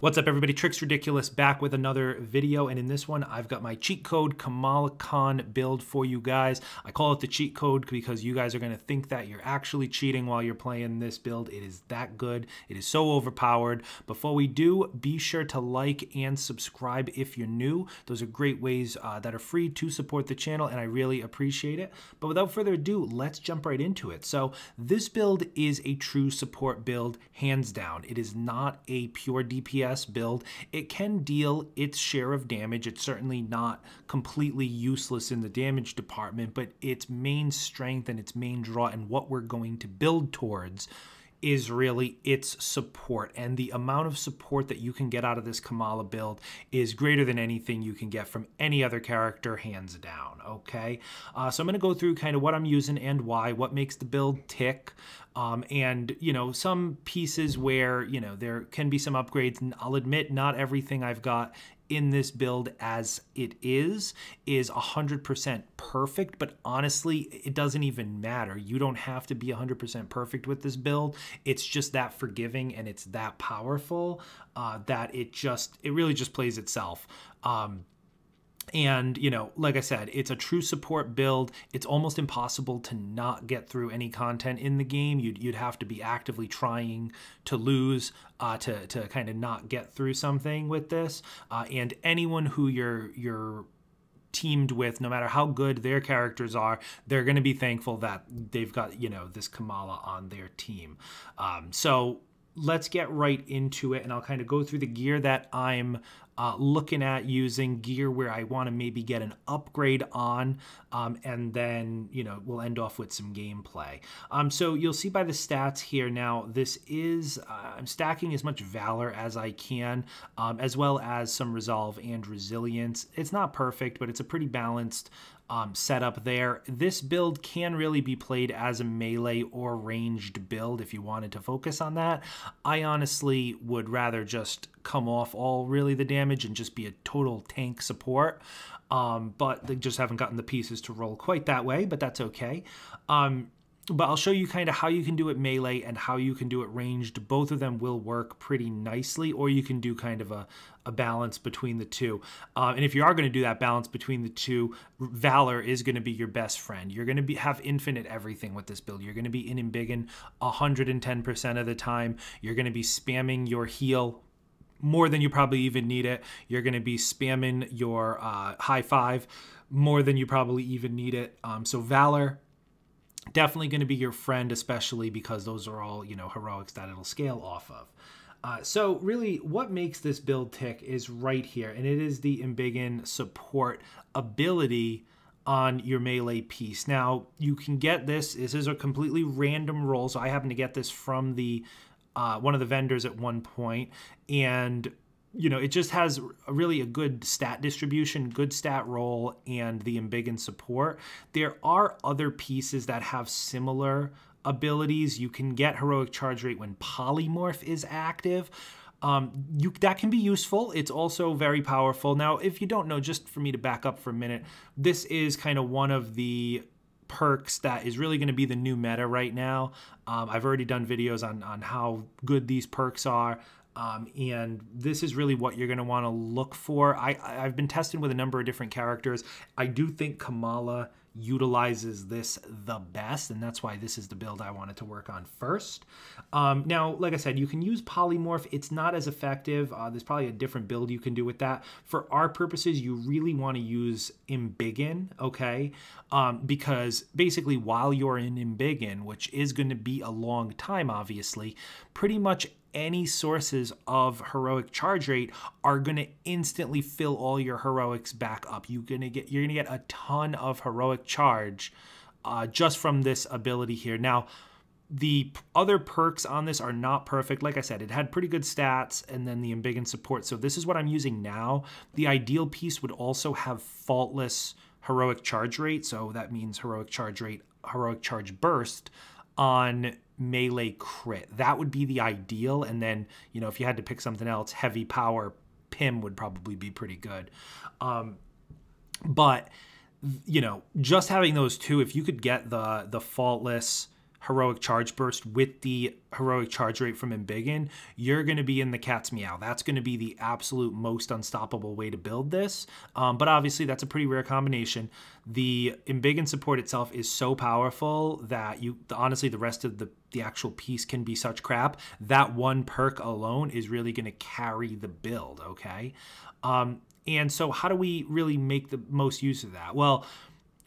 What's up, everybody? Tricks Ridiculous back with another video, and in this one I've got my cheat code Kamala build for you guys. I call it the cheat code because you guys are going to think that you're actually cheating while you're playing this build. It is that good. It is so overpowered. Before we do, be sure to like and subscribe if you're new. Those are great ways that are free to support the channel, and I really appreciate it. But without further ado, let's jump right into it. So this build is a true support build, hands down. It is not a pure DPS build. It can deal its share of damage. It's certainly not completely useless in the damage department, but its main strength and its main draw and what we're going to build towards is really its support, and the amount of support that you can get out of this Kamala build is greater than anything you can get from any other character, hands down. Okay, so I'm going to go through kind of what I'm using and why, what makes the build tick, and some pieces where there can be some upgrades, and I'll admit not everything I've got in this build as it is 100% perfect, but honestly it doesn't even matter. You don't have to be 100% perfect with this build. It's just that forgiving and it's that powerful that it really just plays itself. And, like I said, it's a true support build. It's almost impossible to not get through any content in the game. You'd have to be actively trying to lose to kind of not get through something with this. And anyone who you're teamed with, no matter how good their characters are, they're going to be thankful that they've got, this Kamala on their team. So let's get right into it, and I'll kind of go through the gear that I'm looking at using, gear where I want to maybe get an upgrade on, and then we'll end off with some gameplay. So you'll see by the stats here now, this is I'm stacking as much Valor as I can, as well as some Resolve and Resilience. It's not perfect, but it's a pretty balanced setup there. This build can really be played as a melee or ranged build if you wanted to focus on that. I honestly would rather just come off all really the damage and just be a total tank support, but they just haven't gotten the pieces to roll quite that way, but that's okay. But I'll show you kind of how you can do it melee and how you can do it ranged. Both of them will work pretty nicely, or you can do kind of a balance between the two. And if you are going to do that balance between the two, Valor is going to be your best friend. You're going to have infinite everything with this build. You're going to be in Embiggen 110% of the time. You're going to be spamming your heal more than you probably even need it. You're going to be spamming your high five more than you probably even need it. So Valor, definitely going to be your friend, especially because those are all, heroics that it'll scale off of. So really what makes this build tick is right here, and it is the Embiggen support ability on your melee piece. Now, you can get this. This is a completely random roll, so I happen to get this from the one of the vendors at one point, and it just has really a good stat distribution, good stat roll, and the Embiggen support. There are other pieces that have similar abilities. You can get heroic charge rate when polymorph is active. That can be useful. It's also very powerful. Now, if you don't know, just for me to back up for a minute, this is kind of one of the perks that is really going to be the new meta right now. I've already done videos on how good these perks are. And this is really what you're going to want to look for. I've been testing with a number of different characters. I do think Kamala utilizes this the best, and that's why this is the build I wanted to work on first. Now, like I said, you can use polymorph. It's not as effective. There's probably a different build you can do with that. For our purposes, you really want to use Embiggen, okay? Because basically while you're in Embiggen, which is going to be a long time, obviously, pretty much any sources of heroic charge rate are going to instantly fill all your heroics back up. You're going to get a ton of heroic charge just from this ability here. Now, the other perks on this are not perfect. Like I said, it had pretty good stats, and then the Embiggen support. So this is what I'm using now. The ideal piece would also have faultless heroic charge rate. So that means heroic charge rate, heroic charge burst on melee crit. That would be the ideal. And then, if you had to pick something else, heavy power Pim would probably be pretty good. But, just having those two, if you could get the faultless heroic charge burst with the heroic charge rate from Embiggen, you're going to be in the cat's meow. That's going to be the absolute most unstoppable way to build this. But obviously, that's a pretty rare combination. The Embiggen support itself is so powerful that honestly, the rest of the actual piece can be such crap. That one perk alone is really going to carry the build, okay? And so how do we really make the most use of that? Well,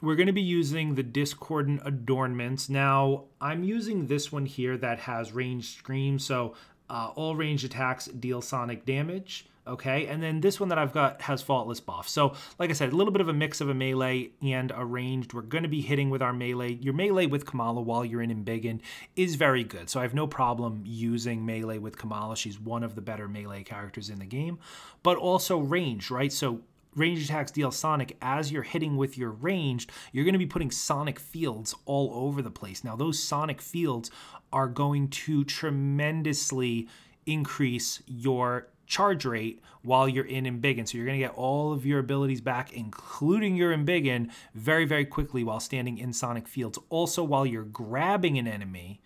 we're going to be using the Discordant Adornments. Now, I'm using this one here that has ranged scream, so all ranged attacks deal sonic damage, okay? And then this one that I've got has faultless buff. So, like I said, a little bit of a mix of a melee and a ranged. We're going to be hitting with our melee. Your melee with Kamala while you're in Embiggen is very good, so I have no problem using melee with Kamala. She's one of the better melee characters in the game, but also ranged, right? So ranged attacks deal sonic. As you're hitting with your ranged, you're going to be putting sonic fields all over the place. Now, those sonic fields are going to tremendously increase your charge rate while you're in Embiggen. So you're going to get all of your abilities back, including your Embiggen, very, very quickly while standing in sonic fields. Also, while you're grabbing an enemy,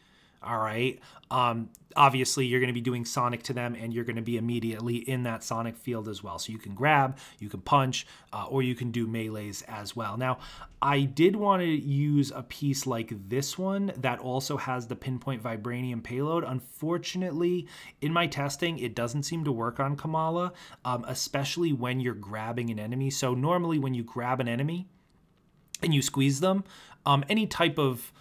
all right, obviously you're going to be doing sonic to them, and you're going to be immediately in that sonic field as well. So you can grab, you can punch, or you can do melees as well. Now, I did want to use a piece like this one that also has the pinpoint vibranium payload. Unfortunately, in my testing, it doesn't seem to work on Kamala, especially when you're grabbing an enemy. So normally when you grab an enemy and you squeeze them, any type of,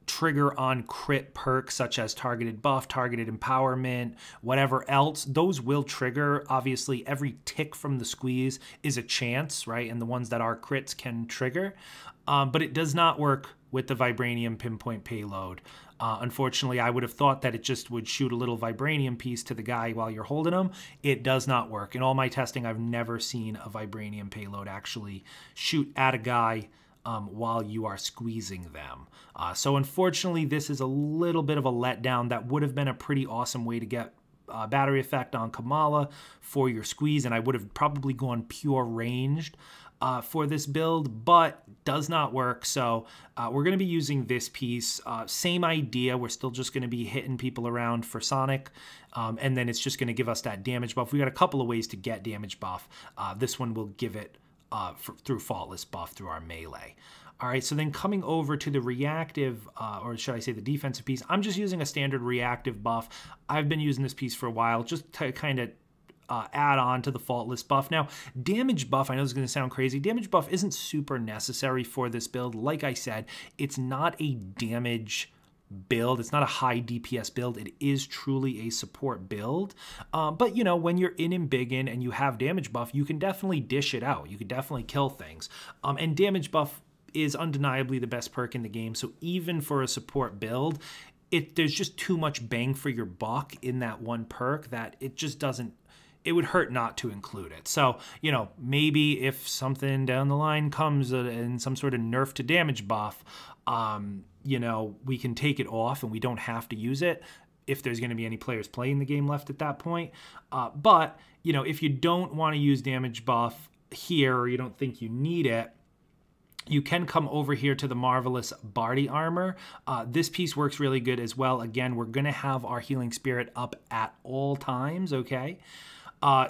trigger on crit perks such as targeted buff, targeted empowerment, whatever else, those will trigger. Obviously, every tick from the squeeze is a chance, right? And the ones that are crits can trigger. But it does not work with the vibranium pinpoint payload. Unfortunately, I would have thought that it just would shoot a little vibranium piece to the guy while you're holding him. It does not work. In all my testing, I've never seen a vibranium payload actually shoot at a guy while you are squeezing them. So unfortunately, this is a little bit of a letdown. That would have been a pretty awesome way to get battery effect on Kamala for your squeeze, and I would have probably gone pure ranged for this build, but does not work. So we're going to be using this piece. Same idea. We're still just going to be hitting people around for Sonic, and then it's just going to give us that damage buff. We got a couple of ways to get damage buff. This one will give it through faultless buff through our melee. All right, so then coming over to the reactive, or should I say the defensive piece, I'm just using a standard reactive buff. I've been using this piece for a while just to kind of add on to the faultless buff. Now, damage buff, I know this is going to sound crazy, damage buff isn't super necessary for this build. Like I said, it's not a damage build. It's not a high DPS build. It is truly a support build. But, when you're in Embiggen and you have damage buff, you can definitely dish it out. You can definitely kill things. And damage buff is undeniably the best perk in the game. So even for a support build, there's just too much bang for your buck in that one perk that it just doesn't, it would hurt not to include it. So, maybe if something down the line comes in some sort of nerf to damage buff, we can take it off and we don't have to use it if there's going to be any players playing the game left at that point. But, if you don't want to use damage buff here, or you don't think you need it, you can come over here to the Marvelous Bardi armor. This piece works really good as well. Again, we're going to have our healing spirit up at all times, okay?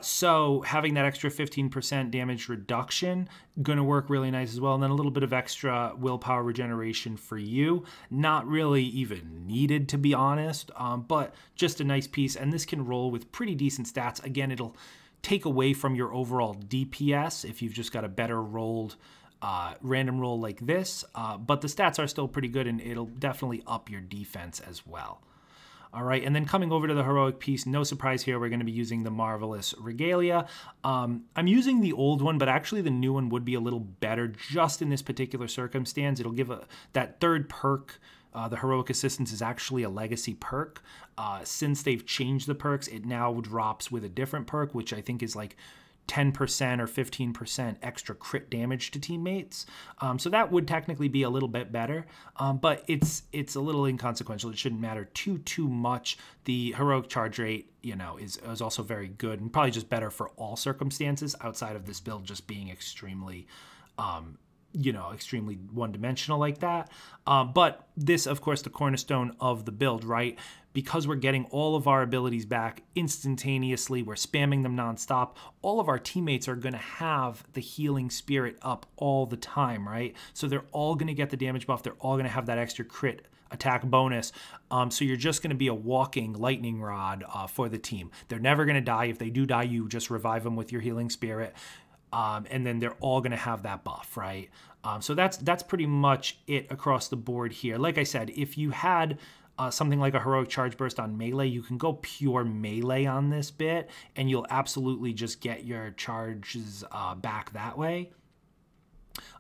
So having that extra 15% damage reduction, going to work really nice as well. And then a little bit of extra willpower regeneration for you. Not really even needed, to be honest, but just a nice piece. And this can roll with pretty decent stats. Again, it'll take away from your overall DPS if you've just got a better rolled random roll like this. But the stats are still pretty good, and it'll definitely up your defense as well. All right, and then coming over to the heroic piece, no surprise here, we're going to be using the Marvelous Regalia. I'm using the old one, but actually the new one would be a little better just in this particular circumstance. It'll give that third perk, the Heroic Assistance, is actually a legacy perk. Since they've changed the perks, it now drops with a different perk, which I think is like 10% or 15% extra crit damage to teammates. So that would technically be a little bit better, but it's a little inconsequential. It shouldn't matter too much. The heroic charge rate, is also very good and probably just better for all circumstances outside of this build just being extremely you know, extremely one-dimensional like that. But this, of course, the cornerstone of the build, right? Because we're getting all of our abilities back instantaneously, we're spamming them nonstop, all of our teammates are going to have the healing spirit up all the time, right? So they're all going to get the damage buff. They're all going to have that extra crit attack bonus. So you're just going to be a walking lightning rod for the team. They're never going to die. If they do die, you just revive them with your healing spirit. And then they're all going to have that buff, right? So that's pretty much it across the board here. Like I said, if you had something like a heroic charge burst on melee, you can go pure melee on this bit, and you'll absolutely just get your charges back that way.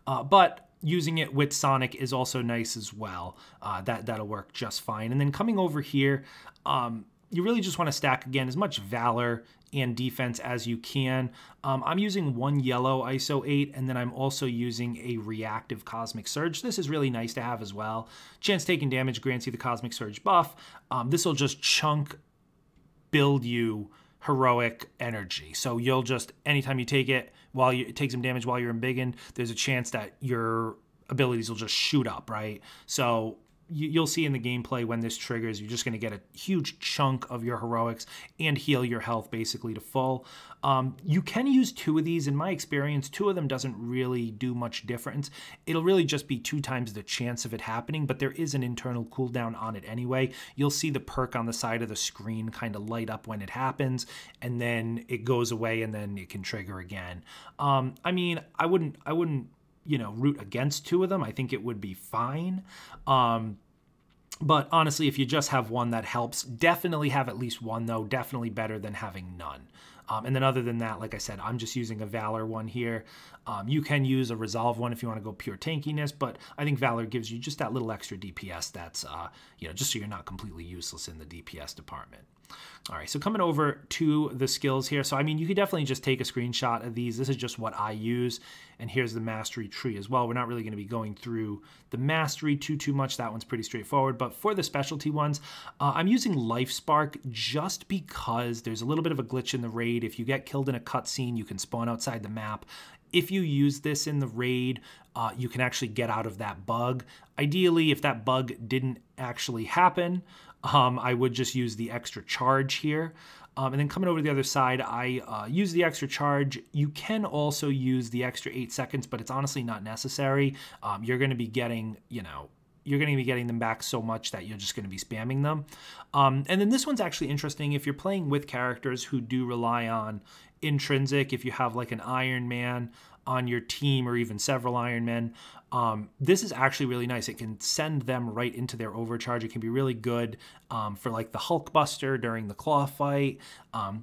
But using it with Sonic is also nice as well. That'll work just fine. And then coming over here, you really just want to stack, again, as much Valor and defense as you can. I'm using 1 yellow ISO 8, and then I'm also using a reactive Cosmic Surge. This is really nice to have as well. Chance taking damage grants you the Cosmic Surge buff. This will just chunk build you heroic energy. So you'll just, anytime you take it, while you take some damage while you're embiggened, there's a chance that your abilities will just shoot up, right? So you'll see in the gameplay when this triggers, you're just going to get a huge chunk of your heroics and heal your health basically to full. You can use 2 of these. In my experience, 2 of them doesn't really do much difference. It'll really just be 2 times the chance of it happening, but there is an internal cooldown on it anyway. You'll see the perk on the side of the screen kind of light up when it happens, and then it goes away, and then it can trigger again. I mean, I wouldn't you know, root against 2 of them. I think it would be fine. But honestly, if you just have 1, that helps. Definitely have at least 1, though. Definitely better than having none. And then other than that, like I said, I'm just using a Valor one here. You can use a Resolve one if you want to go pure tankiness, but I think Valor gives you just that little extra DPS that's, you know, just so you're not completely useless in the DPS department. All right, so coming over to the skills here. So, I mean, you could definitely just take a screenshot of these. This is just what I use. And here's the mastery tree as well. We're not really going to be going through the mastery too much. That one's pretty straightforward. But for the specialty ones, I'm using Life Spark just because there's a little bit of a glitch in the raid. If you get killed in a cutscene, you can spawn outside the map. If you use this in the raid, you can actually get out of that bug. Ideally, if that bug didn't actually happen, I would just use the extra charge here. And then coming over to the other side, I use the extra charge. You can also use the extra 8 seconds, but it's honestly not necessary. You're going to be getting, you know, you're going to be getting them back so much that you're just going to be spamming them. And then this one's actually interesting. If you're playing with characters who do rely on intrinsic, if you have like an Iron Man on your team or even several Iron Men, this is actually really nice. It can send them right into their overcharge. It can be really good for like the Hulkbuster during the claw fight,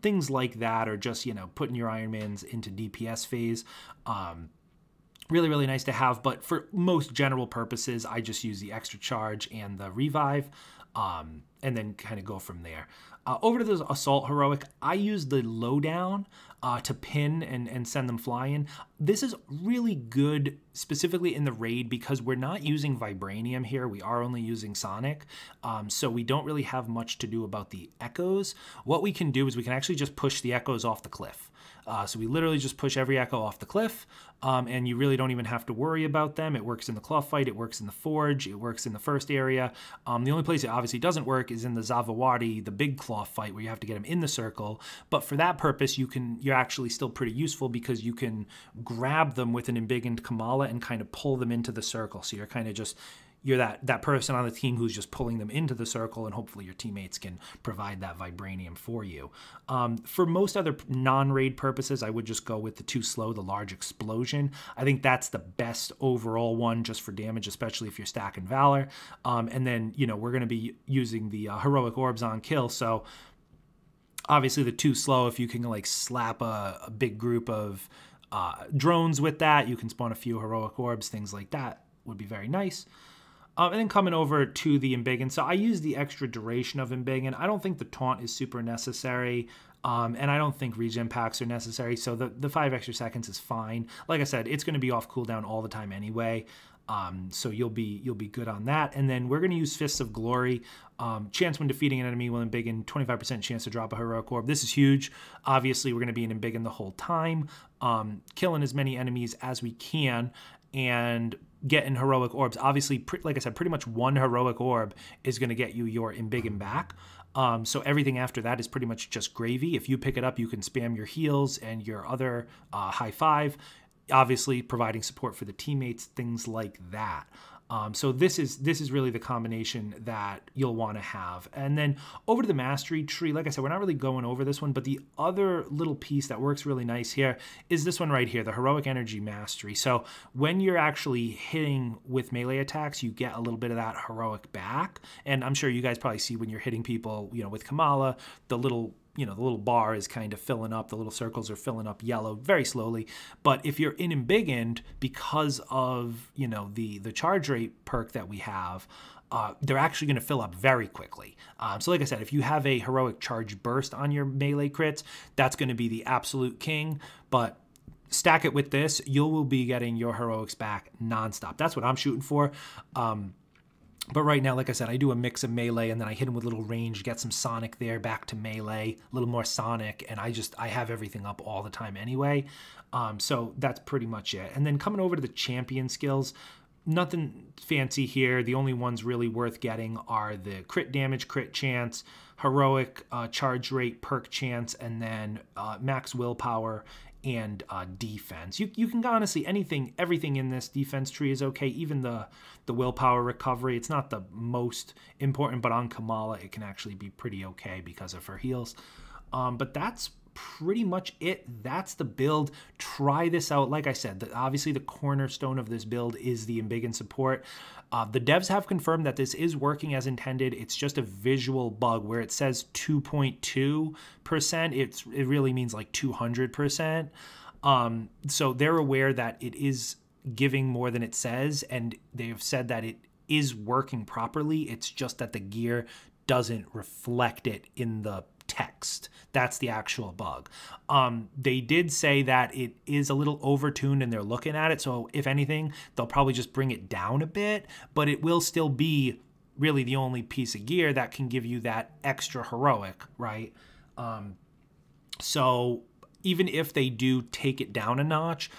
things like that, or just, you know, putting your Iron Mans into DPS phase. Really, really nice to have, but for most general purposes, I just use the extra charge and the revive, and then kind of go from there. Over to the Assault Heroic, I use the lowdown to pin and send them flying. This is really good, specifically in the raid, because we're not using Vibranium here. We are only using Sonic, so we don't really have much to do about the echoes. What we can do is we can actually just push the echoes off the cliff. So we literally just push every echo off the cliff, and you really don't even have to worry about them. It works in the claw fight, it works in the forge, it works in the first area. The only place it obviously doesn't work is in the Zavawati, the big claw fight, where you have to get them in the circle. But for that purpose, you're actually still pretty useful, because you can grab them with an embiggened Kamala and kind of pull them into the circle. So you're kind of just, you're that person on the team who's just pulling them into the circle, and hopefully your teammates can provide that Vibranium for you. For most other non-raid purposes, I would just go with the Too Slow, the Large Explosion. I think that's the best overall one just for damage, especially if you're stacking Valor. And then, you know, we're going to be using the Heroic Orbs on kill, so obviously the Too Slow, if you can like slap a big group of drones with that, you can spawn a few Heroic Orbs, things like that would be very nice. And then coming over to the Embiggen. So I use the extra duration of Embiggen. I don't think the taunt is super necessary. And I don't think regen packs are necessary. So the 5 extra seconds is fine. Like I said, it's going to be off cooldown all the time anyway. So you'll be good on that. And then we're going to use Fists of Glory. Chance when defeating an enemy will Embiggen, 25% chance to drop a Heroic Orb. This is huge. Obviously, we're going to be in Embiggen the whole time, killing as many enemies as we can. and getting heroic orbs. Obviously, like I said, pretty much one heroic orb is going to get you your embiggen back. So everything after that is pretty much just gravy. If you pick it up, you can spam your heals and your other high five, obviously providing support for the teammates, things like that. So this is really the combination that you'll want to have. And then over to the mastery tree, like I said, we're not really going over this one, but the other little piece that works really nice here is this one right here, the heroic energy mastery. So when you're actually hitting with melee attacks, you get a little bit of that heroic back. And I'm sure you guys probably see when you're hitting people, with Kamala, the little bar is kind of filling up. The little circles are filling up yellow very slowly. But if you're in embiggened, because of, the charge rate perk that we have, they're actually going to fill up very quickly. So like I said, if you have a heroic charge burst on your melee crits, that's going to be the absolute king. But stack it with this, you will be getting your heroics back nonstop. That's what I'm shooting for. But right now, like I said, I do a mix of melee and then I hit him with a little range, get some sonic there, back to melee, a little more sonic, and I have everything up all the time anyway. So that's pretty much it. And then coming over to the champion skills, nothing fancy here. The only ones really worth getting are the crit damage, crit chance, heroic charge rate, perk chance, and then max willpower and defense. You can honestly, everything in this defense tree is okay. Even the willpower recovery, it's not the most important, but on Kamala, it can actually be pretty okay because of her heals. But that's pretty much it. That's the build. Try this out. Like I said, obviously the cornerstone of this build is the embiggen support. The devs have confirmed that this is working as intended. It's just a visual bug where it says 2.2%. It really means like 200%. So they're aware that it is giving more than it says, and they've said that it is working properly. It's just that the gear doesn't reflect it in the text. That's the actual bug. They did say that it is a little overtuned and they're looking at it. So if anything, they'll probably just bring it down a bit, but it will still be really the only piece of gear that can give you that extra heroic, right? So even if they do take it down a notch,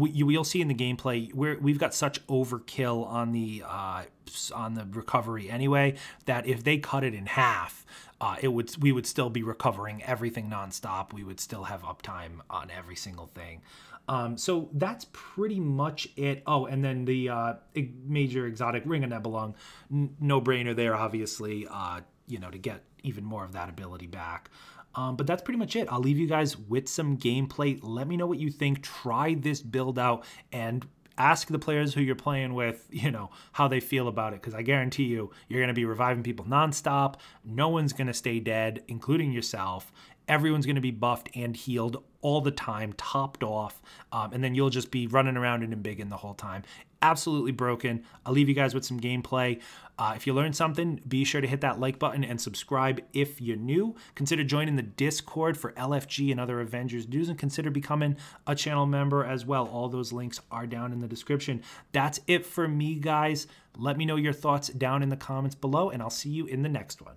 you'll see in the gameplay we've got such overkill on the recovery anyway that if they cut it in half, we would still be recovering everything nonstop. We would still have uptime on every single thing. So that's pretty much it. Oh, and then the major exotic Ring of Nebelung, no brainer there, obviously. To get even more of that ability back. But that's pretty much it. I'll leave you guys with some gameplay. Let me know what you think. Try this build out and ask the players who you're playing with, how they feel about it. Because I guarantee you're going to be reviving people nonstop. No one's going to stay dead, including yourself. Everyone's going to be buffed and healed all the time, topped off. And then you'll just be running around and embiggen the whole time. Absolutely broken. I'll leave you guys with some gameplay. If you learned something, be sure to hit that like button and subscribe if you're new. Consider joining the Discord for LFG and other Avengers news, and consider becoming a channel member as well. All those links are down in the description. That's it for me, guys. Let me know your thoughts down in the comments below, and I'll see you in the next one.